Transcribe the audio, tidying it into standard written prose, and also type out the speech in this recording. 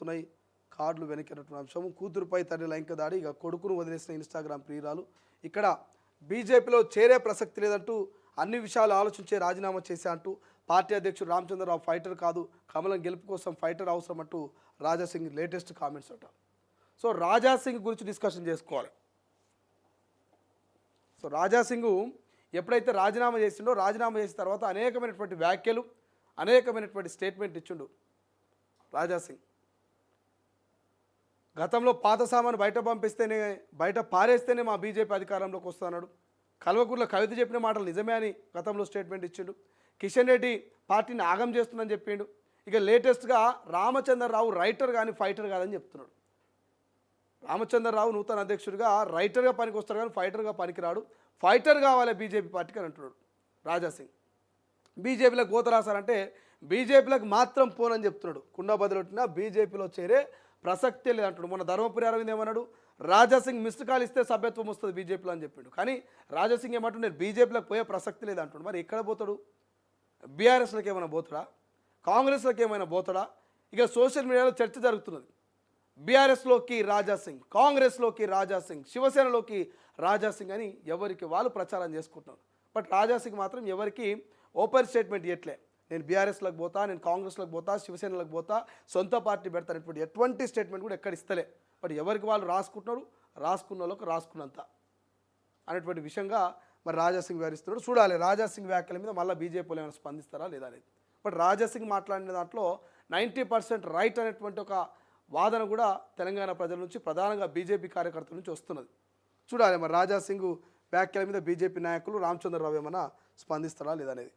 అవుతున్నాయి, కార్డులు వెనక్కినటువంటి అంశం, కూతురుపై తండ్రి లైంగిక దాడి, ఇక కొడుకును వదిలేసిన ఇన్స్టాగ్రామ్ ప్రియురాలు. ఇక్కడ బీజేపీలో చేరే ప్రసక్తి లేదంటూ అన్ని విషయాలు ఆలోచించే రాజీనామా చేశా అంటూ పార్టీ అధ్యక్షుడు రామచంద్రరావు ఫైటర్ కాదు, కమలం గెలుపు కోసం ఫైటర్ అవసరం అంటూ రాజాసింగ్ లేటెస్ట్ కామెంట్స్ అంట. సో రాజాసింగ్ గురించి డిస్కషన్ చేసుకోవాలి. సో రాజాసింగ్ ఎప్పుడైతే రాజీనామా చేసిండో, రాజీనామా చేసిన తర్వాత అనేకమైనటువంటి వ్యాఖ్యలు, అనేకమైనటువంటి స్టేట్మెంట్ ఇచ్చిండు రాజాసింగ్. గతంలో పాత సామాను బయట పారేస్తేనే మా బీజేపీ అధికారంలోకి వస్తున్నాడు. కల్వకుర్ల కవిత చెప్పిన మాటలు నిజమే అని గతంలో స్టేట్మెంట్ ఇచ్చిండు. కిషన్ రెడ్డి పార్టీని ఆగం చేస్తుందని చెప్పిండు. ఇక లేటెస్ట్గా రామచంద్రరావు రైటర్ కానీ ఫైటర్ కాదని చెప్తున్నాడు. రామచంద్రరావు నూతన అధ్యక్షుడిగా రైటర్గా పనికి వస్తాడు కానీ ఫైటర్గా పనికిరాడు, ఫైటర్ కావాలి బీజేపీ పార్టీకి అని అంటున్నాడు రాజాసింగ్. బీజేపీలకు కోత రాశారంటే బీజేపీలకు మాత్రం పోనని చెప్తున్నాడు. కుండా బదులొట్టినా బీజేపీలో చేరే ప్రసక్తే లేదంటాడు. మొన్న ధర్మపురి అరవింద్ ఏమన్నాడు, రాజాసింగ్ మిస్డ్ కాల్ ఇస్తే సభ్యత్వం వస్తుంది బీజేపీలో అని చెప్పిండు. కానీ రాజాసింగ్ ఏమంటాడు, నేను బీజేపీలోకి పోయే ప్రసక్తి లేదంటాడు. మరి ఎక్కడ పోతాడు? బీఆర్ఎస్లోకి ఏమైనా పోతాడా? కాంగ్రెస్లోకి ఏమైనా పోతాడా? ఇక సోషల్ మీడియాలో చర్చ జరుగుతున్నది. బీఆర్ఎస్లోకి రాజాసింగ్, కాంగ్రెస్లోకి రాజాసింగ్, శివసేనలోకి రాజాసింగ్ అని ఎవరికి వాళ్ళు ప్రచారం చేసుకుంటున్నారు. బట్ రాజాసింగ్ మాత్రం ఎవరికి ఓపెన్ స్టేట్మెంట్ ఇవ్వట్లే. నేను బీఆర్ఎస్లోకి పోతా, నేను కాంగ్రెస్లోకి పోతా, శివసేనలోకి పోతా, సొంత పార్టీ పెడతానటువంటి ఎటువంటి స్టేట్మెంట్ కూడా ఎక్కడ ఇస్తలే. బట్ ఎవరికి వాళ్ళు రాసుకుంటున్నారు, రాసుకున్న వాళ్ళకు రాసుకున్నంత అనేటువంటి విషయంగా మరి రాజాసింగ్ వివరిస్తున్నాడు. చూడాలి రాజాసింగ్ వ్యాఖ్యల మీద మళ్ళీ బీజేపీలో ఏమైనా స్పందిస్తారా లేదా అనేది. బట్ రాజాసింగ్ మాట్లాడిన దాంట్లో 90% రైట్ అనేటువంటి ఒక వాదన కూడా తెలంగాణ ప్రజల నుంచి, ప్రధానంగా బీజేపీ కార్యకర్తల నుంచి వస్తున్నది. చూడాలి మరి రాజాసింగ్ వ్యాఖ్యల మీద బీజేపీ నాయకులు రామచంద్రరావు ఏమైనా స్పందిస్తారా లేదా అనేది.